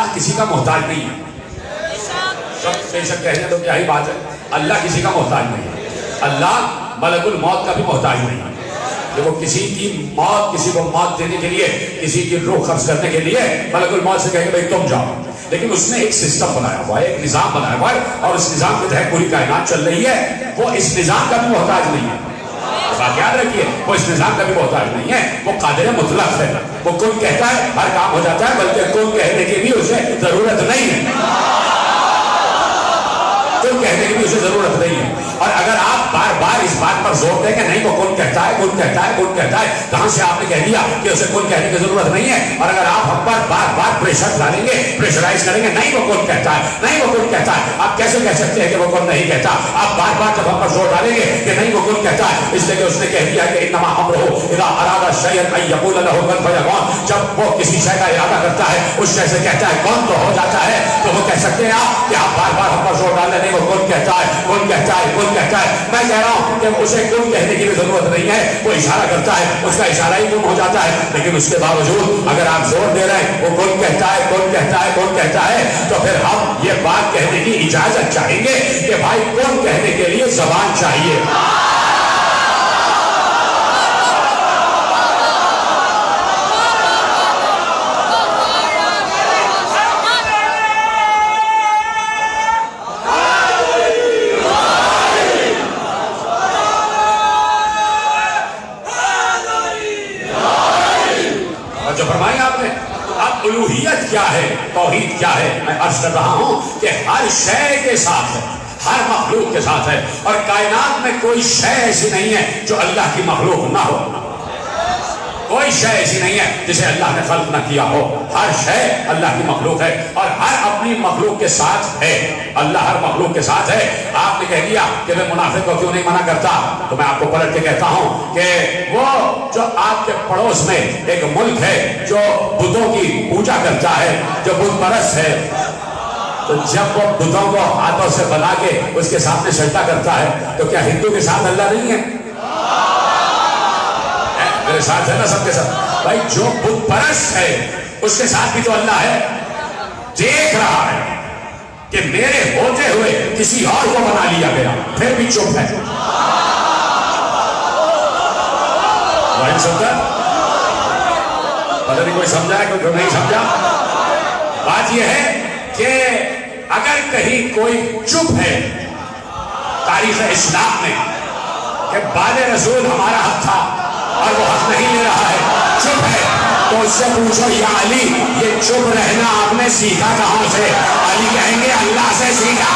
اللہ کسی کا محتاج نہیں ہے. سب بے شک کہنے تو کیا ہی بات ہے. اللہ کسی کا محتاج نہیں ہے. اللہ ملک الموت کا بھی محتاج نہیں ہے کہ وہ کسی کی موت، کسی کو موت دینے کے لیے، کسی کی روح قبض کرنے کے لیے ملک الموت سے کہے کہ بھائی تم جاؤ. لیکن اس نے ایک سسٹم بنایا ہوا ہے، ایک نظام بنایا ہوا ہے، اور اس نظام کے تحت پوری کائنات چل رہی ہے. وہ اس نظام کا بھی محتاج نہیں ہے. بات یاد رکھیے، وہ اس نظام کا بھی محتاج نہیں ہے. وہ قادر مطلق ہے. وہ کن کہتا ہے ہر کام ہو جاتا ہے، بلکہ کن کہنے کی بھی اسے ضرورت نہیں ہے. کن کہنے کی بھی اسے ضرورت نہیں ہے. اور اگر آپ بار بار اس بات پر زور دیں کہ نہیں وہ کن کہتا ہے، کن کہتا ہے، کن کہتا ہے، کہاں سے آپ نے کہہ دیا کہ اسے کن کہنے کی ضرورت نہیں ہے. اور اگر آپ ہم پر بار بار پریشر ڈالیں گے، پریشرائز کریں گے، نہیں وہ کن کہتا ہے، نہیں وہ کن کہتا ہے، آپ کیسے کہہ سکتے ہیں کہ وہ کن نہیں کہتا؟ آپ بار بار جب ہم پر زور ڈالیں گے کہ نہیں وہ کن کہتا ہے، اس لیے کہ اس نے کہہ دیا کہ انما امرہ اذا اراد شیئا ان یقول له کن فیکون. جب وہ کسی شے کا ارادہ کرتا ہے، اس شے سے کہتا ہے کون تو ہو جاتا ہے. تو وہ کہہ سکتے ہیں آپ کہ آپ بار بار ہم پر زور ڈال رہے ہیں وہ کن کہتا ہے، کن کہتا ہے، کن کہتا ہے. میں کہہ رہا ہوں کہ اسے کن کہنے کی بھی ضرورت نہیں ہے. وہ اشارہ کرتا ہے، اس کا اشارہ ہی کن ہو جاتا ہے. لیکن اس کے باوجود اگر آپ زور دے رہے ہیں وہ کن کہتا ہے، کن کہتا ہے، کن کہتا ہے، تو پھر ہم یہ بات کہنے کی اجازت چاہیں گے کہ بھائی کن کہنے کے لیے زبان چاہیے. جو فرمایا آپ نے اب الوہیت کیا ہے، توحید کیا ہے، میں عرض کر رہا ہوں کہ ہر شے کے ساتھ ہے، ہر مخلوق کے ساتھ ہے. اور کائنات میں کوئی شے ایسی نہیں ہے جو اللہ کی مخلوق نہ ہو. کوئی شے ایسی نہیں ہے جسے اللہ نے خلق نہ کیا ہو. ہر شے اللہ کی مخلوق ہے اور ہر اپنی مخلوق کے ساتھ ہے. اللہ ہر مخلوق کے ساتھ ہے. آپ نے کہہ دیا کہ میں منافق کو کیوں نہیں منع کرتا، تو میں آپ کو پلٹ کے کہتا ہوں کہ وہ جو آپ کے پڑوس میں ایک ملک ہے جو بتوں کی پوجا کرتا ہے، جو بت پرست ہے، تو جب وہ بتوں کو ہاتھوں سے بنا کے اس کے سامنے سجدہ کرتا ہے تو کیا ہندو کے ساتھ اللہ نہیں ہے؟ میرے ساتھ ہے نا سب کے ساتھ؟ بھائی جو بت پرست ہے اس کے ساتھ بھی تو اللہ ہے. دیکھ رہا ہے کہ میرے ہوتے ہوئے کسی اور کو بنا لیا گیا، پھر بھی چپ ہے. سمجھا؟ پتہ نہیں کوئی سمجھا ہے کوئی نہیں سمجھا. بات یہ ہے کہ اگر کہیں کوئی چپ ہے تاریخ اسلام میں کہ بعد رسول ہمارا حق تھا اور وہ حق نہیں لے رہا ہے، چپ ہے، تو اس سے پوچھو یا علی یہ چپ رہنا آپ نے سیکھا کہاں سے؟ علی کہیں گے اللہ سے سیکھا.